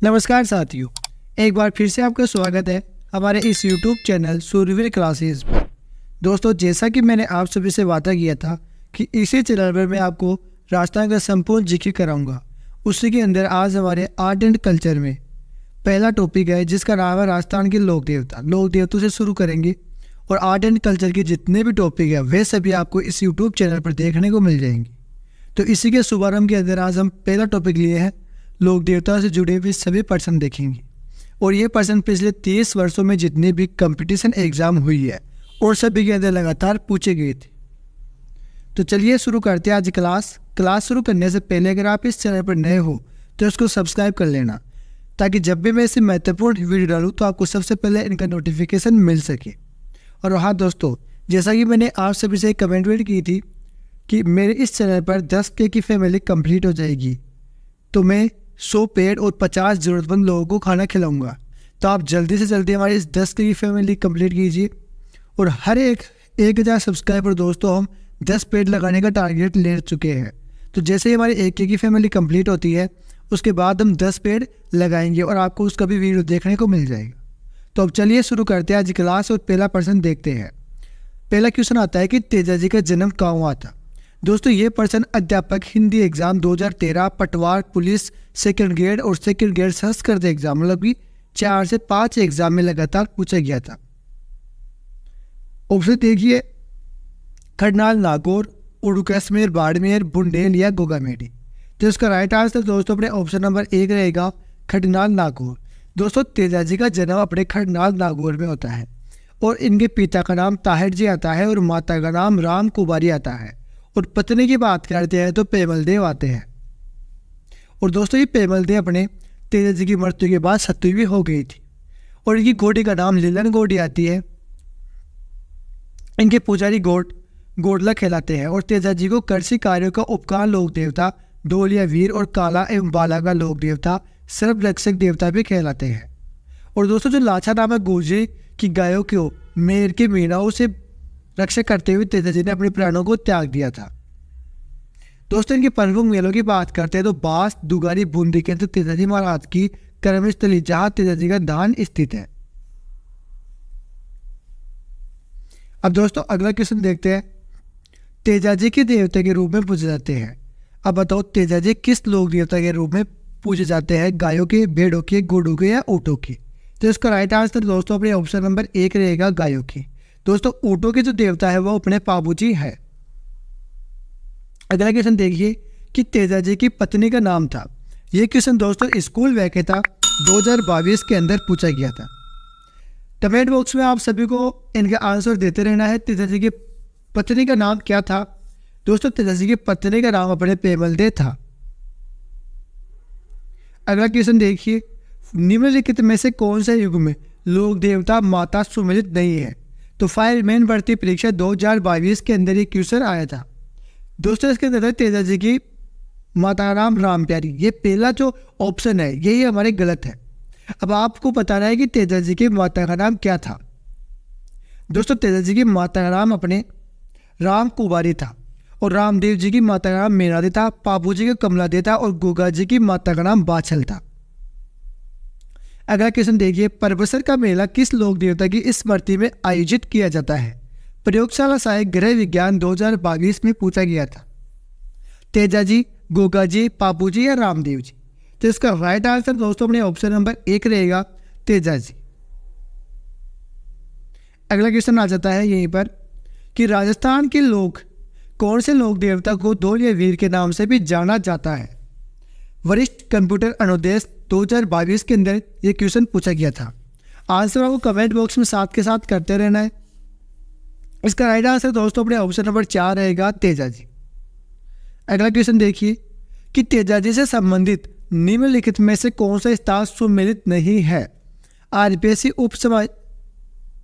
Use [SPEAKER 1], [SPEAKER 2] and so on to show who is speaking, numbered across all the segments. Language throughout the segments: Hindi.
[SPEAKER 1] नमस्कार साथियों, एक बार फिर से आपका स्वागत है हमारे इस YouTube चैनल सूर्यवीर क्लासेस पर। दोस्तों, जैसा कि मैंने आप सभी से वादा किया था कि इसी चैनल पर मैं आपको राजस्थान का संपूर्ण जिक्र कराऊंगा, उसी के अंदर आज हमारे आर्ट एंड कल्चर में पहला टॉपिक है जिसका नाम है राजस्थान के लोक देवता। लोक देवताओं से शुरू करेंगे और आर्ट एंड कल्चर के जितने भी टॉपिक है वे सभी आपको इस यूट्यूब चैनल पर देखने को मिल जाएंगे। तो इसी के शुभारंभ के अंदर आज हम पहला टॉपिक लिए हैं लोक देवता से जुड़े हुए सभी पर्सन देखेंगे। और ये पर्सन पिछले 30 वर्षों में जितने भी कंपटीशन एग्जाम हुई है और सभी के अंदर लगातार पूछे गए थे। तो चलिए शुरू करते हैं आज क्लास शुरू करने से पहले अगर आप इस चैनल पर नए हो तो इसको सब्सक्राइब कर लेना, ताकि जब भी मैं ऐसी महत्वपूर्ण वीडियो डालूँ तो आपको सबसे पहले इनका नोटिफिकेशन मिल सके। और हाँ दोस्तों, जैसा कि मैंने आप सभी से कमेंट की थी कि मेरे इस चैनल पर 10K की फैमिली कंप्लीट हो जाएगी तो मैं 100 पेड़ और 50 ज़रूरतमंद लोगों को खाना खिलाऊंगा। तो आप जल्दी से जल्दी हमारी इस 10K की फैमिली कंप्लीट कीजिए। और हर एक 1000 सब्सक्राइबर दोस्तों हम 10 पेड़ लगाने का टारगेट ले चुके हैं। तो जैसे ही हमारी 1K की फैमिली कंप्लीट होती है उसके बाद हम 10 पेड़ लगाएंगे और आपको उसका भी वीडियो देखने को मिल जाएगा। तो अब चलिए शुरू करते हैं आज क्लास और पहला पर्सन देखते हैं। पहला क्वेश्चन आता है कि तेजा जी का जन्म कहाँ हुआ था। दोस्तों, ये पर्सन अध्यापक हिंदी एग्जाम 2013 पटवार पुलिस सेकंड ग्रेड और सेकंड ग्रेड संस्कृत एग्जाम मतलब कि 4 से 5 एग्जाम में लगातार पूछा गया था। ऑप्शन देखिए, करनाल, नागौर, उड़ू कश्मीर, बाड़मेर, बुंदेल या गोगामेडी। तो इसका राइट आंसर दोस्तों अपने ऑप्शन नंबर 1 रहेगा खडनाल नागौर। दोस्तों, तेजा जी का जन्म अपने खडनाल नागौर में होता है और इनके पिता का नाम ताहिर जी आता है और माता का नाम राम कुमारी आता है। और पत्नी की बात करते हैं तो पेमल देव आते हैं। और दोस्तों, ये पेमल देव अपने तेजा जी की मृत्यु के बाद 7वीं हो गई थी और इनकी घोड़ी का नाम लीलन घोड़ी आती है। इनके पुजारी गोडला कहलाते हैं और तेजा जी को कृषि कार्यों का उपकार लोक देवता, डोलिया वीर और काला एवं बाला का लोक देवता, सर्वरक्षक देवता भी कहलाते हैं। और दोस्तों, जो लाछा नामक गोजे की गायों को मेर के मीणाओं से रक्षा करते हुए तेजा जी ने अपने प्राणों को त्याग दिया था। दोस्तों, इनके प्रमुख मेलों की बात करते हैं तो बास, दुगारी, बूंदी के अंदर तेजा जी महाराज की कर्मस्थली जहां तेजा जी का दान स्थित है। अब दोस्तों अगला क्वेश्चन देखते हैं। तेजा जी के देवता के रूप में पूजे जाते हैं। अब बताओ तेजा जी किस लोक देवता के रूप में पूजे जाते हैं, गायों के, भेड़ों के, घोड़ों के या ऊँटों के। तो इसका राइट आंसर दोस्तों अपने ऑप्शन नंबर 1 रहेगा गायों की। दोस्तों, ऊँटों के जो देवता है वो अपने पाबूजी है। अगला क्वेश्चन देखिए कि तेजा जी की पत्नी का नाम था। ये क्वेश्चन दोस्तों स्कूल वैकेथा 2022 के अंदर पूछा गया था। कमेंट बॉक्स में आप सभी को इनका आंसर देते रहना है। तेजा जी की पत्नी का नाम क्या था। दोस्तों, तेजा जी की पत्नी का नाम अपने पेमल देव था। अगला क्वेश्चन देखिए, निम्नलिखित में से कौन से युग में लोक देवता माता सुमिलित नहीं है। तो फायरमैन भर्ती परीक्षा 2022 के अंदर ये क्वेश्चन आया था। दोस्तों, इसके अंदर तेजा जी की माता नाम राम प्यारी, ये पहला जो ऑप्शन है यही हमारे गलत है। अब आपको बताना है कि तेजा जी की माता का नाम क्या था। दोस्तों, तेजा जी की माता का नाम अपने राम कुमारी था और रामदेव जी की माता का नाम मीनादी था, पापू जी का कमला दे था और गोगा जी की माता का नाम बाछल था। अगला क्वेश्चन देखिए, परबसर का मेला किस लोक देवता की स्मृति में आयोजित किया जाता है। प्रयोगशाला सहायक गृह विज्ञान 2022 में पूछा गया था। तेजा जी, गोगा जी, पापू जी या रामदेव जी। तो इसका राइट आंसर दोस्तों अपने ऑप्शन नंबर 1 रहेगा तेजा जी। अगला क्वेश्चन आ जाता है यहीं पर कि राजस्थान के लोग कौन से लोक देवता को डोलिया वीर के नाम से भी जाना जाता है। वरिष्ठ कंप्यूटर अनुदेश 2022 के अंदर ये क्वेश्चन पूछा गया था। आंसर आपको कमेंट बॉक्स में साथ के साथ करते रहना है। इसका राइट आंसर दोस्तों अपने ऑप्शन नंबर 4 रहेगा तेजा जी। अगला क्वेश्चन देखिए कि तेजा जी से संबंधित निम्नलिखित में से कौन सा स्थान सुमेलित नहीं है। आरपीएससी उप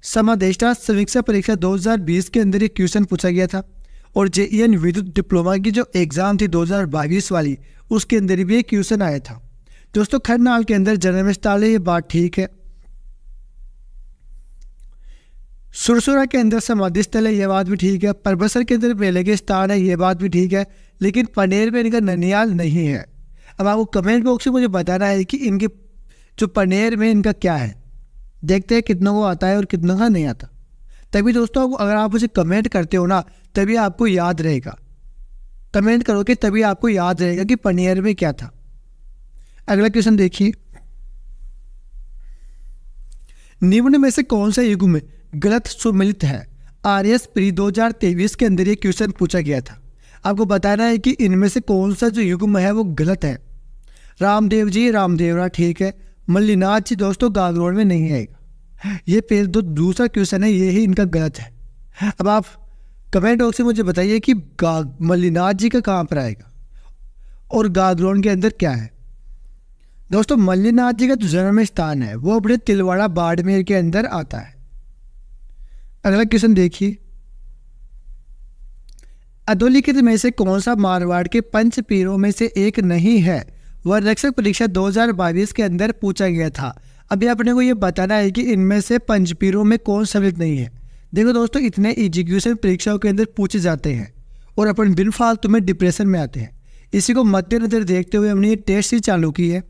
[SPEAKER 1] समादेष्टा समीक्षा परीक्षा 2020 के अंदर ये क्वेश्चन पूछा गया था और जेईएन विद्युत डिप्लोमा की जो एग्जाम थी 2022 वाली उसके अंदर भी एक क्वेश्चन आया था। दोस्तों, खरनाल के अंदर जन्म स्थल है, ये बात ठीक है। सुरसुरा के अंदर समाधि स्थल है, ये बात भी ठीक है। परबसर के अंदर मेले के स्थान है, ये बात भी ठीक है। लेकिन पनेर में इनका ननियाल नहीं है। अब आपको कमेंट बॉक्स में मुझे बताना है कि इनके जो पनेर में इनका क्या है, देखते हैं कितनों को आता है और कितनों का नहीं आता। तभी दोस्तों अगर आप उसे कमेंट करते हो ना, तभी आपको याद रहेगा। कमेंट करोगे तभी आपको याद रहेगा कि पनेर में क्या था। अगला क्वेश्चन देखिए, निम्न में से कौन सा युग्म गलत सुमेलित है? आरएस प्री 2023 के अंदर ये क्वेश्चन पूछा गया था। आपको बताना है कि इनमें से कौन सा जो युग्म है वो गलत है। रामदेव जी, रामदेवरा ठीक है। मल्लिनाथ जी दोस्तों गागरोड़ में नहीं आएगा। ये फिर दूसरा क्वेश्चन है, ये ही इनका गलत है। अब आप कमेंट बॉक्स में मुझे बताइए कि मल्लिनाथ जी का कहाँ पर आएगा और गागरोड़ के अंदर क्या है। दोस्तों मल्लिनाथ जी का जो जन्म स्थान है वो अपने तिलवाड़ा बाड़मेर के अंदर आता है। अगला क्वेश्चन देखिए, अधोलिखित में से कौन सा मारवाड़ के पंच पीरों में से एक नहीं है? वह रक्षक परीक्षा 2022 के अंदर पूछा गया था। अभी अपने को ये बताना है कि इनमें से पंचपीरों में कौन सम्मिलित नहीं है। देखो दोस्तों, इतने एजुकेशन परीक्षाओं के अंदर पूछे जाते हैं और अपन बिन फालतू में डिप्रेशन में आते हैं। इसी को मद्देनजर देखते हुए हमने ये टेस्ट ही चालू की है,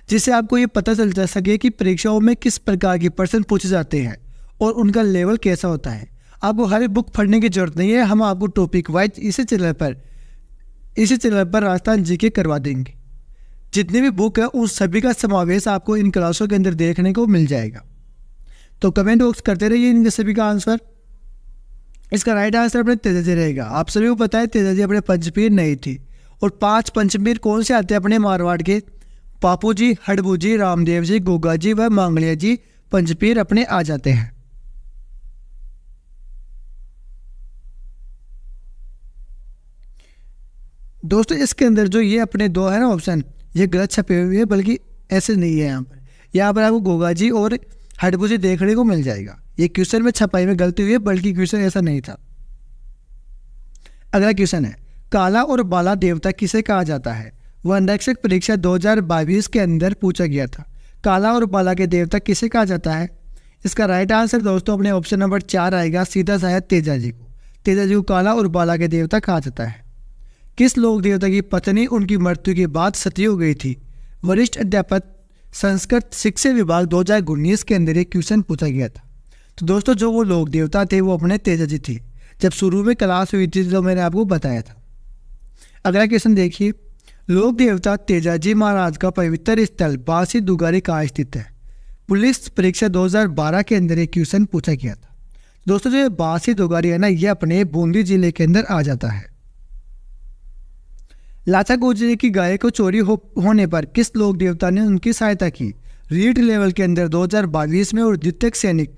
[SPEAKER 1] जिससे आपको ये पता चल सके कि परीक्षाओं में किस प्रकार के प्रश्न पूछे जाते हैं और उनका लेवल कैसा होता है। आपको हर बुक पढ़ने की जरूरत नहीं है, हम आपको टॉपिक वाइज इसी चैनल पर राजस्थान जीके करवा देंगे। जितनी भी बुक है उन सभी का समावेश आपको इन क्लासों के अंदर देखने को मिल जाएगा। तो कमेंट बॉक्स करते रहिए इन सभी का आंसर। इसका राइट आंसर अपने तेजाजी रहेगा। आप सभी को पता है तेजाजी अपने पंचपीर नहीं थी। और 5 पंचपीर कौन से आते हैं अपने मारवाड़ के? पापू जी, हड़बू जी, रामदेव जी, गोगा जी व मांगलिया जी पंचपीर अपने आ जाते हैं। दोस्तों इसके अंदर जो ये अपने दो है ना ऑप्शन, ये गलत छपे हुए हैं, बल्कि ऐसे नहीं है। यहाँ पर आपको गोगा जी और हड़बू जी देखने को मिल जाएगा। ये क्वेश्चन में छपाई में गलती हुई है, बल्कि क्वेश्चन ऐसा नहीं था। अगला क्वेश्चन है, काला और बाला देवता किसे कहा जाता है? वह रक्षक परीक्षा 2022 के अंदर पूछा गया था। काला और बाला के देवता किसे कहा जाता है? इसका राइट आंसर दोस्तों अपने ऑप्शन नंबर 4 आएगा, सीधा सा है तेजाजी को। तेजाजी को काला और बाला के देवता कहा जाता है। किस लोक देवता की पत्नी उनकी मृत्यु के बाद सती हो गई थी? वरिष्ठ अध्यापक संस्कृत शिक्षा विभाग 2019 के अंदर एक क्वेश्चन पूछा गया था। तो दोस्तों जो वो लोक देवता थे वो अपने तेजाजी थे। जब शुरू में क्लास हुई थी तो मैंने आपको बताया था। अगला क्वेश्चन देखिए, लोक देवता तेजाजी महाराज का पवित्र स्थल बासी दुगारी कहाँ स्थित है? पुलिस परीक्षा 2012 के अंदर एक क्वेश्चन पूछा गया था। दोस्तों जो बासी दुगारी है ना, ये अपने बूंदी जिले के अंदर आ जाता है। लाचा गोजरी की गाय को चोरी होने पर किस लोक देवता ने उनकी सहायता की? रीट लेवल के अंदर 2022 में और द्वितीयक सैनिक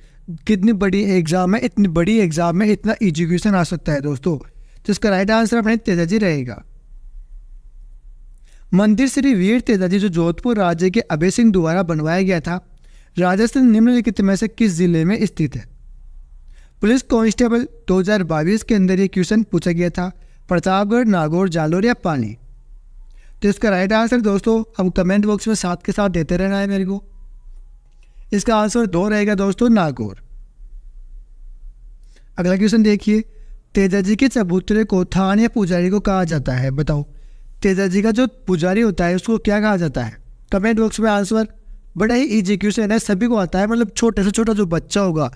[SPEAKER 1] कितनी बड़ी एग्जाम है, इतनी बड़ी एग्जाम में इतना एजुकेशन आ सकता है दोस्तों। तो इसका राइट आंसर अपने तेजाजी रहेगा। मंदिर श्री वीर तेजाजी जो जोधपुर राज्य के अभय सिंह द्वारा बनवाया गया था, राजस्थान निम्नलिखित में से किस जिले में स्थित है? पुलिस कांस्टेबल 2022 के अंदर ये क्वेश्चन पूछा गया था। प्रतापगढ़, नागौर, जालोर या पानी? तो इसका राइट आंसर दोस्तों हम कमेंट बॉक्स में साथ के साथ देते रहना है मेरे को। इसका आंसर 2 रहेगा दोस्तों, नागौर। अगला क्वेश्चन देखिए, तेजाजी के चबूतरे को थान या पुजारी को कहा जाता है? बताओ, तेजाजी का जो पुजारी होता है उसको क्या कहा जाता है? कमेंट बॉक्स में आंसर। बड़ा ही इजी क्वेश्चन है, सभी को आता है, मतलब छोटे से छोटा जो बच्चा होगा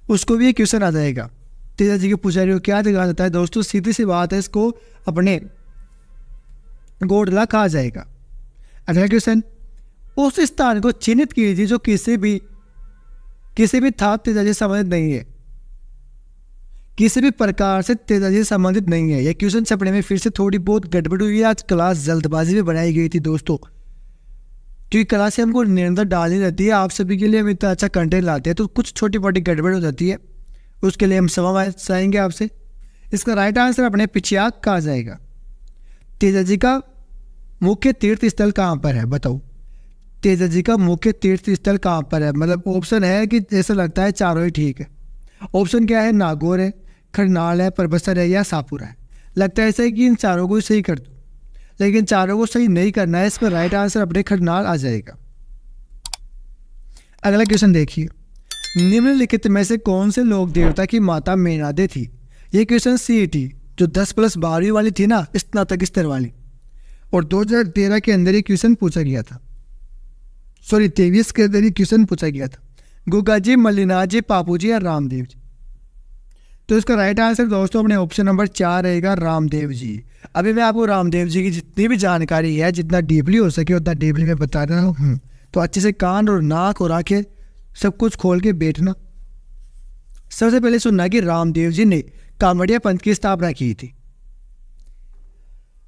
[SPEAKER 1] उसको भी ये क्वेश्चन आ जाएगा। तेजाजी के पुजारी को क्या कहा जाता है? दोस्तों सीधी सी बात है, इसको अपने गोडला कहा जाएगा। अगला क्वेश्चन, उस स्थान को चिन्हित कीजिए जो किसी भी था तेजाजी संबंधित नहीं है। किसी भी प्रकार से तेजाजी संबंधित नहीं है। यह क्वेश्चन छपने में फिर से थोड़ी बहुत गड़बड़ हुई है। आज क्लास जल्दबाजी में बनाई गई थी दोस्तों, क्योंकि क्लास से हमको निरंतर डालनी रहती है। आप सभी के लिए हम इतना अच्छा कंटेंट लाते हैं, तो कुछ छोटी मोटी गड़बड़ हो जाती है, उसके लिए हम क्षमा चाहेंगे आपसे। इसका राइट आंसर अपने पिछियाक कहा जाएगा। तेजाजी का मुख्य तीर्थ स्थल कहाँ पर है? बताओ, तेजाजी का मुख्य तीर्थ स्थल कहाँ पर है? मतलब ऑप्शन है कि जैसा लगता है चारों ही ठीक है। ऑप्शन क्या है? नागौर है, खरनाल है, परबसर है या सापुर है। लगता है ऐसा है कि इन चारों को सही कर दो, लेकिन चारों को सही नहीं करना है। इसका राइट आंसर अपने खरनाल आ जाएगा। अगला क्वेश्चन देखिए, निम्नलिखित में से कौन से लोक देवता की माता मेनादे थी? ये क्वेश्चन सीईटी जो 10+ 12वीं वाली थी ना, स्नातक स्तर वाली, और 2013 के अंदर ये क्वेश्चन पूछा गया था। 23 के अंदर ये क्वेश्चन पूछा गया था। गुगा जी, मल्लिनाथ जी, पापू जी या रामदेव जी। तो इसका राइट आंसर दोस्तों अपने ऑप्शन नंबर 4 रहेगा रामदेव जी। अभी मैं आपको रामदेव जी की जितनी भी जानकारी है, जितना डीपली हो सके उतना डीपली मैं बता रहा हूँ। तो अच्छे से कान और नाक और आंखें सब कुछ खोल के बैठना। सबसे पहले सुनना कि रामदेव जी ने कामड़िया पंथ की स्थापना की थी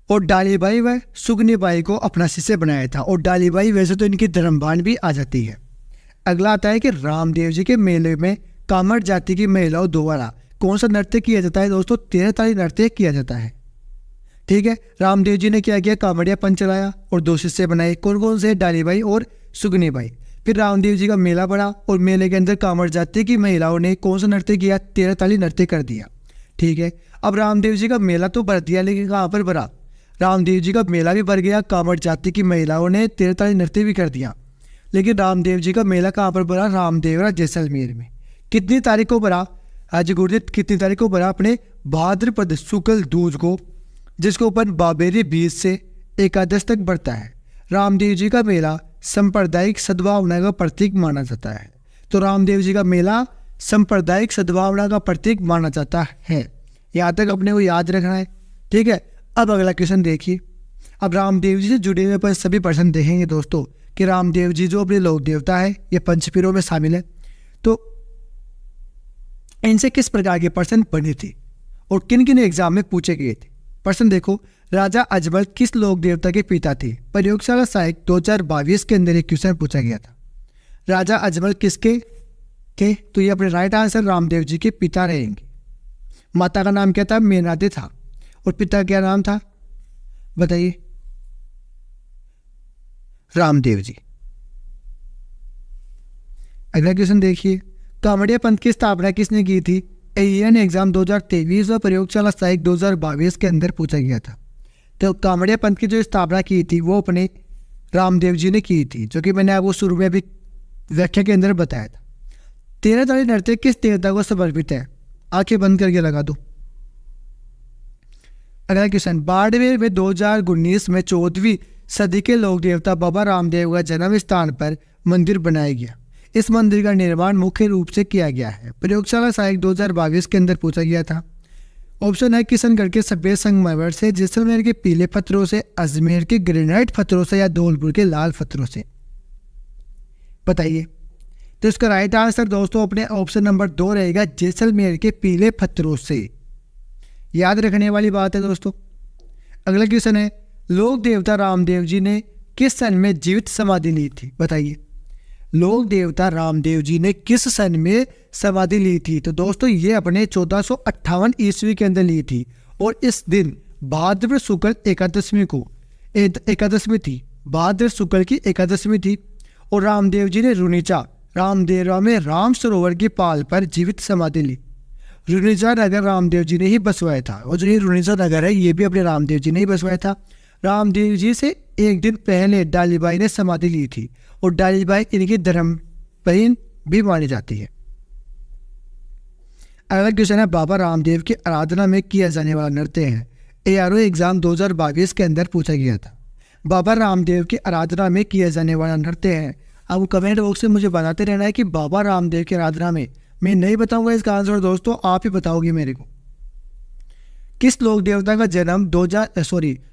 [SPEAKER 1] और डालीबाई व सुगनीबाई को अपना शिष्य बनाया था। और डालीबाई वैसे तो इनकी धर्मबान भी आ जाती है। अगला आता है कि रामदेव जी के मेले में कामड़ जाति की महिलाओं द्वारा कौन सा नृत्य किया जाता है दोस्तों? 13 ताली नृत्य किया जाता है। ठीक है, रामदेव जी ने क्या किया? कामड़िया पंथ चलाया और 2 शिष्य बनाए। कौन कौन से? डालीबाई और सुगनीबाई। फिर रामदेव जी का मेला पड़ा और मेले के अंदर कामड़ जाति की महिलाओं ने कौन सा नृत्य किया? 13 ताली नृत्य कर दिया। ठीक है, अब रामदेव जी का मेला तो भर दिया, लेकिन कहाँ पर भरा? रामदेव जी का मेला भी भर गया, कामड़ जाति की महिलाओं ने 13 ताली नृत्य भी कर दिया, लेकिन रामदेव जी का मेला कहाँ पर भरा? रामदेवरा जैसलमेर में। कितनी तारीख को भरा? आज गुरुदेव कितनी तारीख को भरा? अपने भाद्रपद शुक्ल दूज को, जिसको अपन बाबेरी बीज से एकादश तक बढ़ता है। रामदेव जी का मेला सांप्रदायिक सद्भावना का प्रतीक माना जाता है। तो रामदेव जी का मेला सांप्रदायिक सद्भावना का प्रतीक माना जाता है। यहाँ तक अपने को याद रखना है। ठीक है, अब अगला क्वेश्चन देखिए। अब रामदेव जी से जुड़े हुए पर सभी प्रश्न देखेंगे दोस्तों कि रामदेव जी जो अपने लोक देवता है, ये पंचपीरों में शामिल है। तो इनसे किस प्रकार के प्रश्न बने थे और किन किन एग्जाम में पूछे गए थे? प्रश्न देखो, राजा अजमल किस लोक देवता के पिता थे? प्रयोगशाला साहित्य 2022 के अंदर एक क्वेश्चन पूछा गया था। राजा अजमल किसके थे? तो ये अपने राइट आंसर रामदेव जी के पिता रहेंगे। माता का नाम क्या था? मेनादे था। और पिता क्या नाम था? बताइए। रामदेव जी। अगला क्वेश्चन देखिए, कामड़िया पंथ की स्थापना किसने की थी? एन एग्जाम 2023 और प्रयोगशाला साहित्य 2022 के अंदर पूछा गया था। तो कामड़िया पंथ की जो स्थापना की थी वो अपने रामदेव जी ने की थी, जो कि मैंने आपको शुरू में अभी व्याख्या के अंदर बताया था। 13 ताली नृत्य किस देवता को समर्पित है? आंखें बंद करके लगा दो। अगला क्वेश्चन, बाड़मेर में 2019 में 14वीं सदी के लोक देवता बाबा रामदेव का जन्म स्थान पर मंदिर बनाया गया। इस मंदिर का निर्माण मुख्य रूप से किया गया है। प्रयोगशाला साहित्य 2022 के अंदर पूछा गया था। ऑप्शन है किशनगढ़ के सफेद संगमरमर से, जैसलमेर के पीले पत्थरों से, अजमेर के ग्रेनाइट पत्थरों से या धौलपुर के लाल पत्थरों से। बताइए। तो इसका राइट आंसर दोस्तों अपने ऑप्शन नंबर 2 रहेगा, जैसलमेर के पीले पत्थरों से। याद रखने वाली बात है दोस्तों। अगला क्वेश्चन है, लोक देवता रामदेव जी ने किस सन में जीवित समाधि ली थी? बताइए। लोक देवता रामदेव जी ने किस सन में समाधि ली थी? तो दोस्तों ये अपने 1458 ईस्वी के अंदर ली थी और इस दिन भाद्र शुक्ल एकादशमी को एकादशमी थी। भाद्र शुक्ल की एकादशमी थी और रामदेव जी ने रुनीचा रामदेवरा में राम सरोवर की पाल पर जीवित समाधि ली। रुनीचा नगर रामदेव जी ने ही बसवाया था और जो ये रुनीचा नगर है ये भी अपने रामदेव जी ने ही बसवाया था। रामदेव जी से एक दिन पहले डालीबाई ने समाधि ली थी और डालीबाई इनकी धर्म बहन भी मानी जाती है। अगला क्वेश्चन है, बाबा रामदेव की आराधना में किया जाने वाला नृत्य है। ARO एग्जाम 2022 के अंदर पूछा गया था। बाबा रामदेव की आराधना में किया जाने वाला नृत्य है। अब कमेंट बॉक्स में मुझे बताते रहना है कि बाबा रामदेव की आराधना में, मैं नहीं बताऊंगा इसका आंसर दोस्तों, आप ही बताओगे मेरे को। किस लोक देवता का जन्म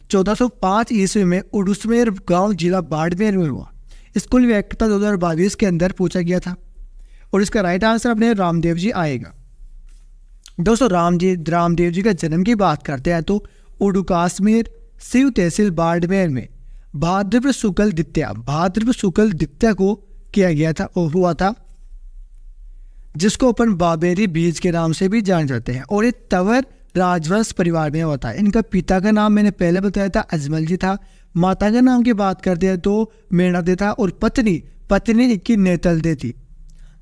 [SPEAKER 1] 1405 ईस्वी में उडुसमेर गांव जिला बाड़मेर में हुआ? स्कूल व्याख्या 2022 के अंदर पूछा गया था और इसका राइट आंसर अपने रामदेव जी आएगा। दोस्तों रामदेव जी का जन्म की बात करते हैं तो उडुकाश्मीर शिव तहसील बाड़मेर में भाद्रपद शुक्ल द्वितीया को किया गया था और हुआ था, जिसको अपन बाबेरी बीज के नाम से भी जाने जाते हैं। और ये तंवर राजवंश परिवार में होता है। इनका पिता का नाम मैंने पहले बताया था, अजमल जी था। माता के नाम की बात करते हैं तो मेणादे था और पत्नी इनकी नेतलदे थी,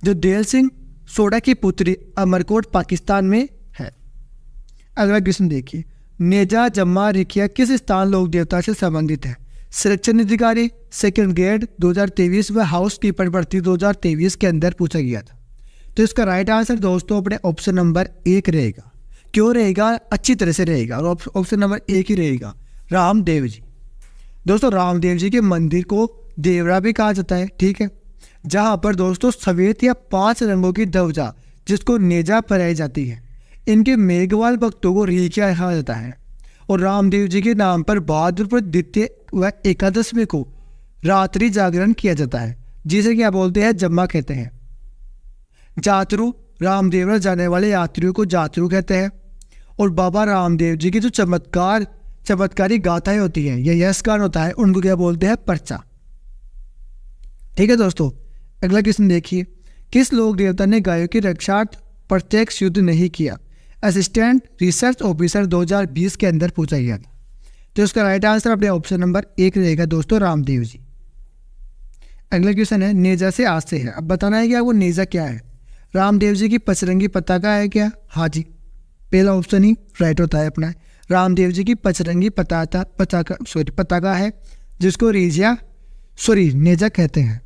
[SPEAKER 1] जो देल सिंह सोडा की पुत्री अमरकोट पाकिस्तान में है। अगला क्वेश्चन देखिए, नेजा जम्मा रिखिया किस स्थान लोक देवता से संबंधित है? संरक्षण अधिकारी, सेकंड ग्रेड 2023 व हाउस कीपर भर्ती 2023 के अंदर पूछा गया था। तो इसका राइट आंसर दोस्तों अपने ऑप्शन नंबर 1 रहेगा। क्यों रहेगा? अच्छी तरह से रहेगा और ऑप्शन नंबर 1 ही रहेगा, रामदेव जी। दोस्तों रामदेव जी के मंदिर को देवरा भी कहा जाता है, ठीक है, जहाँ पर दोस्तों सफेद या 5 रंगों की ध्वजा जिसको नेजा फहराई जाती है। इनके मेघवाल भक्तों को रेखिया कहा जाता है और रामदेव जी के नाम पर भाद्रपद द्वितीय व एकादशमी को रात्रि जागरण किया जाता है, जिसे क्या बोलते हैं, जम्मा कहते हैं। जातरू, रामदेवरा जाने वाले यात्रियों को जातरू कहते हैं। और बाबा रामदेव जी की जो चमत्कारी गाथाएं होती है या यश गान होता है, उनको क्या बोलते हैं, पर्चा। ठीक है दोस्तों, अगला क्वेश्चन देखिए, किस लोक देवता ने गायों की रक्षार्थ प्रत्यक्ष युद्ध नहीं किया? असिस्टेंट रिसर्च ऑफिसर 2020 के अंदर पूछा गया था। तो इसका राइट आंसर अपने ऑप्शन नंबर 1 रहेगा दोस्तों, रामदेव जी। अगला क्वेश्चन है, नेजा से आज से है। अब बताना है कि आपको नेजा क्या है। रामदेव जी की पचरंगी पताका है क्या? हाँ जी, पहला ऑप्शन ही राइट होता है अपना। रामदेव जी की पचरंगी पताका है जिसको नेजा कहते हैं।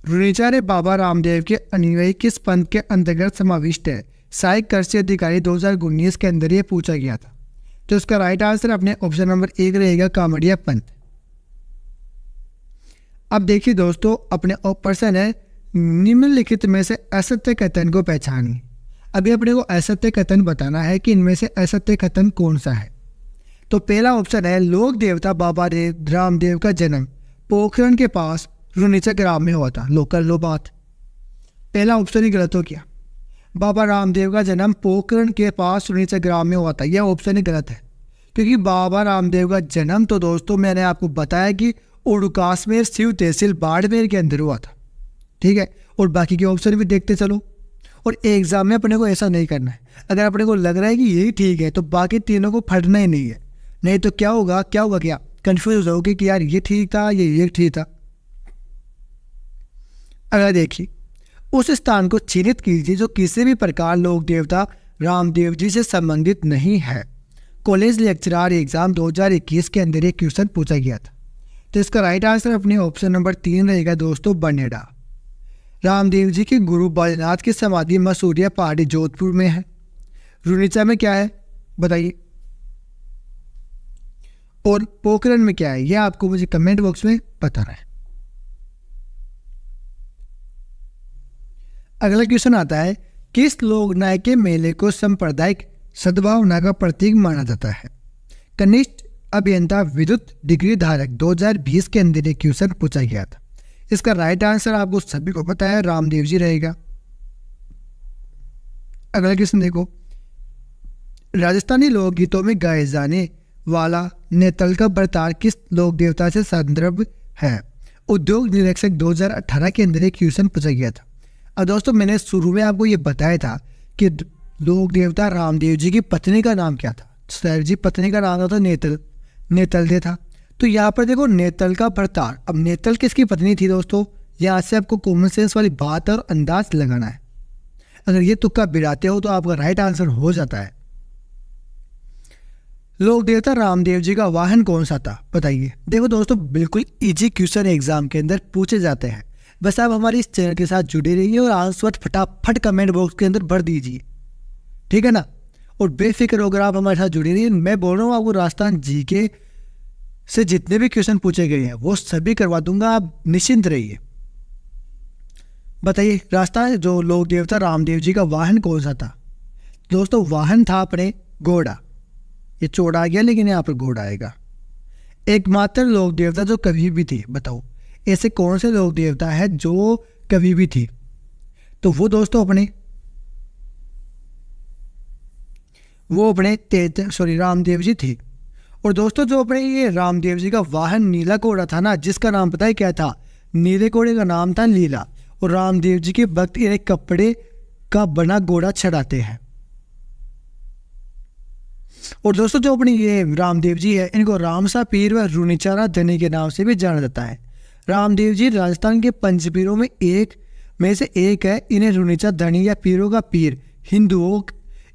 [SPEAKER 1] रुनीचा रे बाबा रामदेव के अनुयायी किस पंथ के अंतर्गत समाविष्ट है? सहायक कृषि अधिकारी 2019 के अंदर ये पूछा गया था। तो इसका राइट आंसर अपने ऑप्शन नंबर 1 रहेगा, कामड़िया पंथ। अब देखिए दोस्तों, अपने प्रश्न है, निम्नलिखित में से असत्य कथन को पहचानिए। अभी अपने को असत्य कथन बताना है कि इनमें से असत्य कथन कौन सा है। तो पहला ऑप्शन है, लोक देवता बाबा रामदेव का जन्म पोखरण के पास रुनीचा ग्राम में हुआ था। लोकल लो बात, पहला ऑप्शन ही गलत हो गया। बाबा रामदेव का जन्म पोखरण के पास रुनीचा ग्राम में हुआ था, यह ऑप्शन ही गलत है, क्योंकि बाबा रामदेव का जन्म तो दोस्तों मैंने आपको बताया कि ओडुकास में शिव तहसील बाड़मेर के अंदर हुआ था। ठीक है, और बाकी के ऑप्शन भी देखते चलो। और एग्जाम में अपने को ऐसा नहीं करना है। अगर अपने को लग रहा है कि यही ठीक है तो बाकी तीनों को फटना ही नहीं है, नहीं तो क्या होगा क्या कंफ्यूज हो जाओगे कि यार ये ठीक था, ये ठीक था। अगर देखिए, उस स्थान को चिन्हित कीजिए जो किसी भी प्रकार लोक देवता रामदेव जी से संबंधित नहीं है। कॉलेज लेक्चरर एग्जाम 2021 के अंदर एक क्वेश्चन पूछा गया था। तो इसका राइट आंसर अपने ऑप्शन नंबर 3 रहेगा दोस्तों, बनेड़ा। रामदेव जी के गुरु बैजनाथ की समाधि मसूरिया पहाड़ी जोधपुर में है। रुनीचा में क्या है बताइए, और पोखरण में क्या है, यह आपको मुझे कमेंट बॉक्स में बताना है। अगला क्वेश्चन आता है, किस लोक नायक के मेले को सांप्रदायिक सद्भावना का प्रतीक माना जाता है? कनिष्ठ अभियंता विद्युत डिग्री धारक 2020 के अंदर एक क्वेश्चन पूछा गया था। इसका राइट आंसर आपको सभी को पता है, रामदेव जी रहेगा। अगला क्वेश्चन देखो, राजस्थानी लोकगीतों में गाए जाने वाला नेतल का बरतार किस लोक देवता से संदर्भ है? उद्योग निरीक्षक 2018 के अंदर एक क्वेश्चन पूछा गया था। और दोस्तों मैंने शुरू में आपको ये बताया था कि लोक देवता रामदेव जी की पत्नी का नाम क्या था। सर जी पत्नी का नाम था नेतल दे था। तो यहाँ पर देखो, नेतल का भरतार। अब नेतल किसकी पत्नी थी दोस्तों? यहाँ से आपको कॉमन सेंस वाली बात और अंदाज लगाना है। अगर ये तुक्का बिड़ाते हो तो आपका राइट आंसर हो जाता है। लोक देवता रामदेव जी का वाहन कौन सा था बताइए। देखो दोस्तों, बिल्कुल इजी क्वेश्चन एग्जाम के अंदर पूछे जाते हैं। बस आप हमारे इस चैनल के साथ जुड़े रहिए और आंसर फटाफट कमेंट बॉक्स के अंदर भर दीजिए, ठीक है ना। और बेफिक्र होकर आप हमारे साथ जुड़े रहिए। मैं बोल रहा हूँ आपको राजस्थान जीके से जितने भी क्वेश्चन पूछे गए हैं वो सभी करवा दूंगा, आप निश्चिंत रहिए। बताइए, राजस्थान जो लोक देवता रामदेव जी का वाहन कौन सा था? दोस्तों वाहन था अपने घोड़ा। ये चौड़ा आ गया लेकिन यहाँ पर घोड़ा आएगा। एकमात्र लोक देवता जो कभी भी थी, बताओ ऐसे कौन से लोक देवता है जो कभी भी थी? तो वो दोस्तों अपने रामदेव जी थी। और दोस्तों जो अपने ये रामदेव जी का वाहन नीला घोड़ा था ना, जिसका नाम पता है क्या था? नीले घोड़े का नाम था लीला। और रामदेव जी के भक्त इन्हें कपड़े का बना घोड़ा चढ़ाते हैं। और दोस्तों जो अपने ये रामदेव जी है, इनको रामसा पीर व रुनीचारा धनी के नाम से भी जाना जाता है। रामदेव जी राजस्थान के पंचपीरों में से एक है। इन्हें रुनीचा धनी या पीरों का पीर,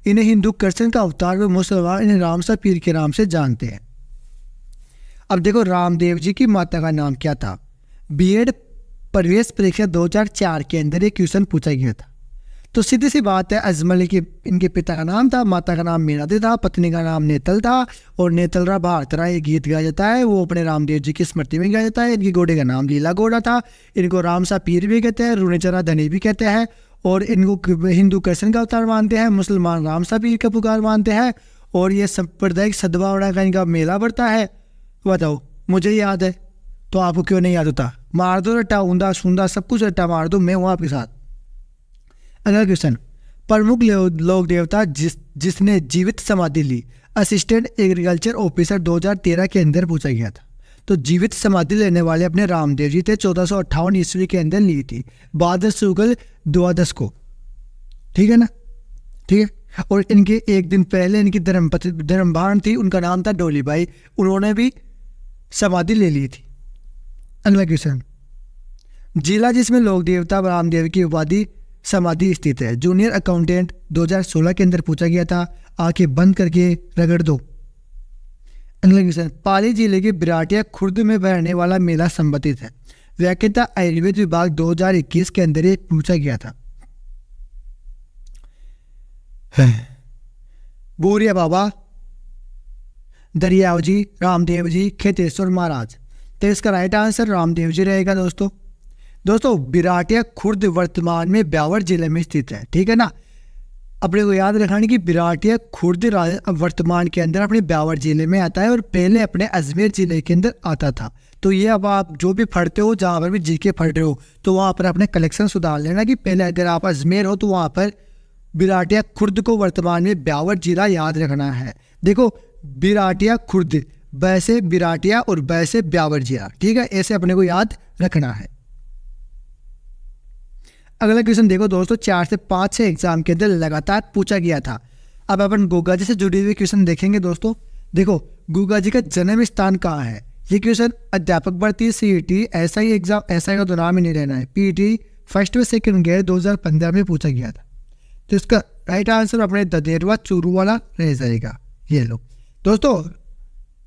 [SPEAKER 1] इन्हें हिंदू कृष्ण का अवतार व मुसलमान इन्हें रामसा पीर के नाम से जानते हैं। अब देखो, रामदेव जी की माता का नाम क्या था? बीएड प्रवेश परीक्षा 2004 के अंदर एक क्वेश्चन पूछा गया था। तो सीधी सी बात है, अजमल के इनके पिता का नाम था, माता का नाम मीनादी था, पत्नी का नाम नेतल था, और नेतलरा भारतरा ये गीत गाया जाता है, वो अपने रामदेव जी की स्मृति में गाया जाता है। इनकी घोड़े का नाम लीला घोड़ा था। इनको रामसा पीर भी कहते हैं, रूनेचरा धनी भी कहते हैं, और इनको हिंदू कृष्ण का अवतार मानते हैं, मुसलमान रामसा पीर का पुकार मानते हैं, और ये सांप्रदायिक सद्भावना का इनका मेला बढ़ता है। बताओ, मुझे याद है तो आपको क्यों नहीं याद होता? मार दो रट्टा, ऊंधा सूंधा सब कुछ रट्टा मार दो, मैं हूँ आपके साथ। अगला क्वेश्चन, प्रमुख लोक देवता जिसने जीवित समाधि ली, असिस्टेंट एग्रीकल्चर ऑफिसर 2013 के अंदर पूछा गया था। तो जीवित समाधि लेने वाले अपने रामदेव जी थे, 1458 ईस्वी के अंदर ली थी, भाद्र शुक्ल द्वादश को। ठीक है ना? ठीक है। और इनके एक दिन पहले इनकी धर्मभान थी, उनका नाम था डोलीबाई, उन्होंने भी समाधि ले ली थी। अगला क्वेश्चन, जिला जिसमें लोक देवता रामदेव की उपाधि समाधि स्थित है, जूनियर अकाउंटेंट 2016 के अंदर पूछा गया था। आंखें बंद करके रगड़ दो। अगला क्वेश्चन, पाली जिले के बिराटिया खुर्द में बहने वाला मेला संबंधित है, व्याख्याता आयुर्वेद विभाग 2021 के अंदर ये पूछा गया था। बोरिया बाबा, दरियाव जी, रामदेव जी, खेतेश्वर महाराज। तो इसका राइट आंसर रामदेव जी रहेगा दोस्तों। बिराटिया खुर्द वर्तमान में ब्यावर जिले में स्थित है। ठीक है ना? अपने को याद रखना कि बिराटिया खुर्द वर्तमान के अंदर अपने ब्यावर जिले में आता है, और पहले अपने अजमेर जिले के अंदर आता था। तो ये अब आप जो भी पढ़ते हो, जहाँ पर भी जीके पढ़ रहे हो, तो वहाँ पर अपने कलेक्शन सुधार लेना कि पहले अगर आप अजमेर हो तो वहाँ पर बिराटिया खुर्द को वर्तमान में ब्यावर जिला याद रखना है। देखो, बिराटिया खुर्द, वैसे बिराटिया और वैसे ब्यावर जिला। ठीक है, ऐसे अपने को याद रखना है। अगला क्वेश्चन देखो दोस्तों, 4 से 5 से एग्जाम के अंदर लगातार पूछा गया था। अब अपन गोगा जी से जुड़े हुए क्वेश्चन देखेंगे दोस्तों। देखो, गोगा जी का जन्म स्थान कहाँ है? ये क्वेश्चन अध्यापक भर्ती, सीईटी, एसआई एग्जाम, एसआई का तो नाम ही नहीं रहना है, पीटी फर्स्ट व सेकंड ग्रेड 2015 में पूछा गया था। तो इसका राइट आंसर अपने ददेरवा चूरू वाला रह जाएगा। ये लो दोस्तों,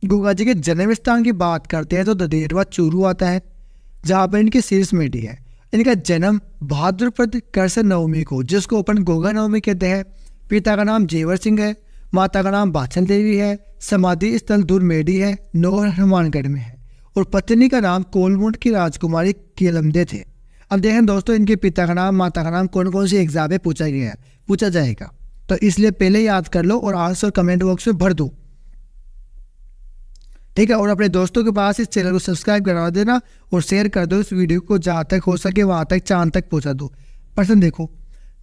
[SPEAKER 1] गोगा जी के जन्म स्थान की बात करते हैं तो ददेरवा चूरू आता है, जहाँ पर इनकी शीर्ष मेटी है। इनका जन्म भाद्रपद कृष्ण नवमी को, जिसको अपन गोगा नवमी कहते हैं। पिता का नाम जेवर सिंह है, माता का नाम बाछल देवी है, समाधि स्थल दुर्मेडी है, नौर हनुमानगढ़ में है, और पत्नी का नाम कोलमुंड की राजकुमारी केलमदे थे। अब देखें दोस्तों, इनके पिता का नाम, माता का नाम कौन कौन सी एग्जाम में पूछा जाएगा, तो इसलिए पहले याद कर लो और आंसर कमेंट बॉक्स में भर दो। ठीक है, और अपने दोस्तों के पास इस चैनल को सब्सक्राइब करवा देना और शेयर कर दो इस वीडियो को, जहाँ तक हो सके वहाँ तक, चांद तक पहुँचा दो। प्रश्न देखो,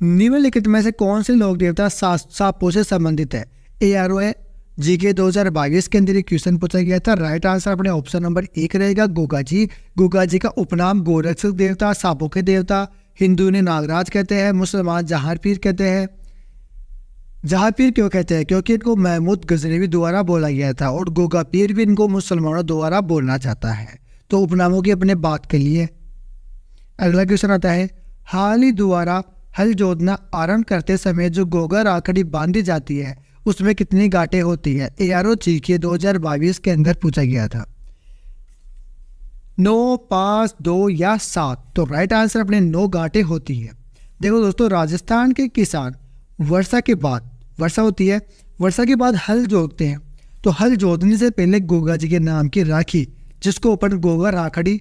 [SPEAKER 1] निम्नलिखित में से कौन से लोक देवता सांपों से संबंधित है? ARO है, जीके 2022 के अंदर क्वेश्चन पूछा गया था। राइट आंसर अपने ऑप्शन नंबर 1 रहेगा गोगा जी। गोगा जी का उपनाम गोरक्षक देवता, सांपों के देवता, हिंदू ने नागराज कहते हैं, मुसलमान जहार पीर कहते हैं। जहां पीर क्यों कहते हैं? क्योंकि इनको महमूद गजनवी द्वारा बोला गया था, और गोगा पीर भी इनको मुसलमानों द्वारा बोलना चाहता है। तो उपनामों की अपने बात के लिए अगला क्वेश्चन आता है, हाली द्वारा हल जोतना आरंभ करते समय जो गोगा राखड़ी बांधी जाती है उसमें कितनी गांठें होती है? ARO जीके 2022 के अंदर पूछा गया था। 9, 5, 2 या 7? तो राइट आंसर अपने 9 गांठें होती है। देखो दोस्तों, राजस्थान के किसान वर्षा के बाद, वर्षा होती है, वर्षा के बाद हल जोतते हैं। तो हल जोतने से पहले गोगा जी के नाम की राखी, जिसको अपन गोगा राखड़ी,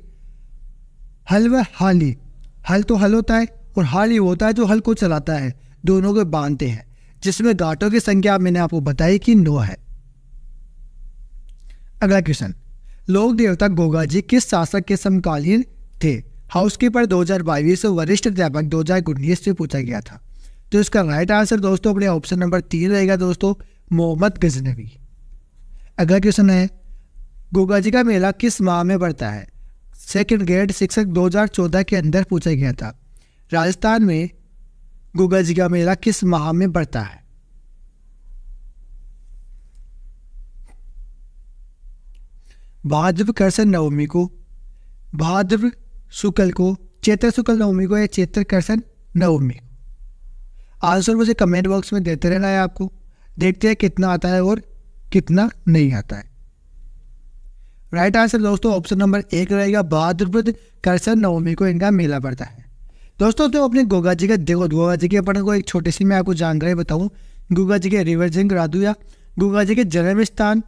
[SPEAKER 1] हल व हाली, हल तो हल होता है और हाली होता है जो हल को चलाता है, दोनों को बांधते हैं, जिसमें गांठों की संख्या मैंने आपको बताई कि 9 है। अगला क्वेश्चन, लोक देवता गोगा जी किस शासक के समकालीन थे? हाउसकीपर 2022 और वरिष्ठ अध्यापक 2019 से पूछा गया था। तो इसका राइट आंसर दोस्तों अपने ऑप्शन नंबर 3 रहेगा दोस्तों, मोहम्मद गजनवी। अगला क्वेश्चन है, गोगा जी का मेला किस माह में बढ़ता है? सेकंड ग्रेड शिक्षक 2014 के अंदर पूछा गया था। राजस्थान में गोगा जी का मेला किस माह में बढ़ता है? भाद्र कृष्ण नवमी को, भाद्र शुक्ल को, चैत्र शुक्ल नवमी को, या चैत्र कृष्ण नवमी को? आंसर मुझे कमेंट बॉक्स में देते रहना है आपको। देखते हैं कितना आता है और कितना नहीं आता है। राइट आंसर दोस्तों ऑप्शन नंबर 1 रहेगा, भाद्रपद कृष्ण नवमी को इनका मेला पड़ता है। दोस्तों तो अपने गोगा जी का देखो, गोगा जी के अपन को एक छोटी सी मैं आपको जानकारी बताऊं। गोगा जी के रिवर्जन करा दूँ या गोगा जी के जन्म स्थान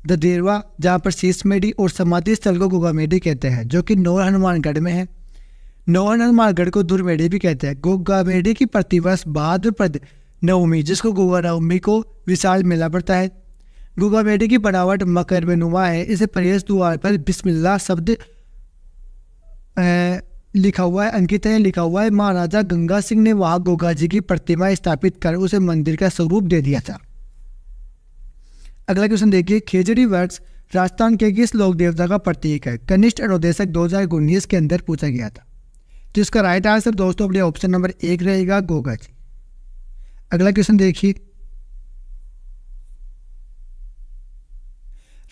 [SPEAKER 1] ददेरवा, जहाँ पर शीश मेडी और समाधि स्थल को गोगा मेडी कहते हैं, जो कि नौर हनुमानगढ़ में है। नौर हनुमानगढ़ को दूर मेडी भी कहते हैं। गोगा मेडी की प्रतिवर्ष भाद्रपद नवमी, जिसको गोगा नवमी को विशाल मेला पड़ता है। गोगा मेडी की बनावट मकर में नुमा है। इसे प्रवेश द्वार पर बिस्मिल्लाह शब्द लिखा हुआ है, अंकित है, लिखा हुआ है। महाराजा गंगा सिंह ने वहां गोगा जी की प्रतिमा स्थापित कर उसे मंदिर का स्वरूप दे दिया था। अगला क्वेश्चन देखिए, खेजड़ी वृक्ष राजस्थान के किस लोक देवता का प्रतीक है? कनिष्ठ अनुदेशक 2019 के अंदर पूछा गया था। तो इसका राइट आंसर दोस्तों अपने ऑप्शन नंबर 1 रहेगा, गोगा जी। अगला क्वेश्चन देखिए,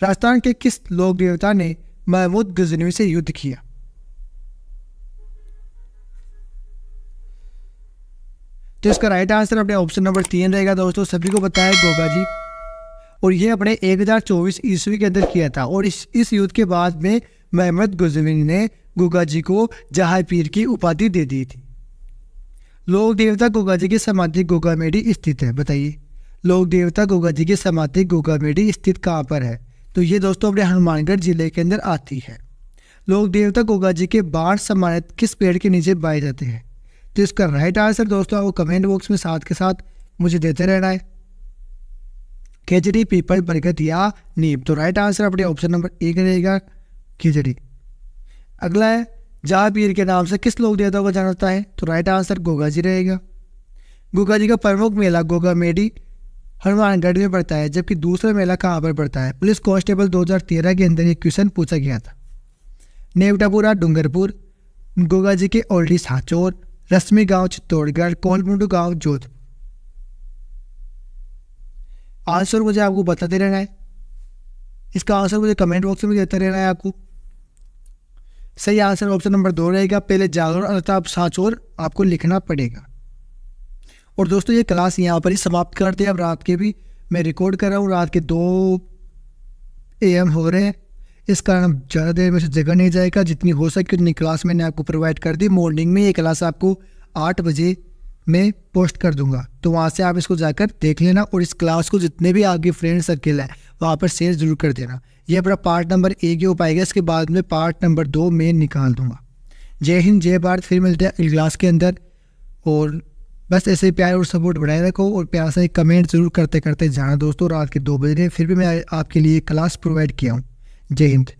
[SPEAKER 1] राजस्थान के किस लोक देवता ने महमूद गजनवी से युद्ध किया? तो इसका राइट आंसर अपने ऑप्शन नंबर 3 रहेगा दोस्तों। सभी को पता है गोगा जी, और ये अपने 1024 ईस्वी के अंदर किया था। और इस युद्ध के बाद में महमूद गजनवी ने गोगा जी को जहां पीर की उपाधि दे दी थी। लोक देवता गोगा जी की समाधि गोगा मेडी स्थित है। बताइए, लोक देवता गोगा जी की समाधि गोगा मेडी स्थित कहाँ पर है? तो ये दोस्तों अपने हनुमानगढ़ जिले के अंदर आती है। लोक देवता गोगा जी के बाण सम्मानित किस पेड़ के नीचे पाए जाते हैं? तो इसका राइट आंसर दोस्तों आपको कमेंट बॉक्स में साथ के साथ मुझे देते रहना है। खेजड़ी, पीपल, बरगद या नीम। तो राइट आंसर अपने ऑप्शन नंबर 1 रहेगा, खेजड़ी। अगला है, जहां पीर के नाम से किस लोक देवता को जाना जाता है? तो राइट आंसर गोगा जी रहेगा। गोगा जी का प्रमुख मेला गोगा मेडी हनुमानगढ़ में पड़ता है, जबकि दूसरा मेला कहाँ पर पड़ता है? पुलिस कांस्टेबल 2013 के अंदर एक क्वेश्चन पूछा गया था। नेवटापुरा, डूंगरपुर, गोगा जी के ओल्डी सांचौर, रश्मि गांव चित्तौड़गढ़, कोलमुंडू गांव जोधपुर। आंसर मुझे आपको बताते रहना है। इसका आंसर मुझे कमेंट बॉक्स में देते रहना है आपको। सही आंसर ऑप्शन नंबर 2 रहेगा। पहले जागरण अल्ताफ सांचौर आपको लिखना पड़ेगा। और दोस्तों ये क्लास यहाँ पर ही समाप्त करते हैं। अब रात के भी मैं रिकॉर्ड कर रहा हूँ, रात के 2 AM हो रहे हैं, इस कारण ज़्यादा देर में से जगह नहीं जाएगा। जितनी हो सके उतनी क्लास मैंने आपको प्रोवाइड कर दी। मॉर्निंग में ये क्लास आपको 8 बजे मैं पोस्ट कर दूंगा, तो वहाँ से आप इसको जाकर देख लेना। और इस क्लास को जितने भी आपके फ्रेंड सर्किल है वहाँ पर शेयर जरूर कर देना। ये अपना पार्ट नंबर 1 हो पाएगा, इसके बाद में पार्ट नंबर 2 मैं निकाल दूंगा। जय हिंद, जय भारत। फिर मिलते हैं अगली क्लास के अंदर। और बस ऐसे ही प्यार और सपोर्ट बढ़ाए रखो, और प्यार से कमेंट जरूर करते करते जाना दोस्तों। रात के 2 बजे फिर भी मैं आपके लिए क्लास प्रोवाइड किया हूँ। जय हिंद।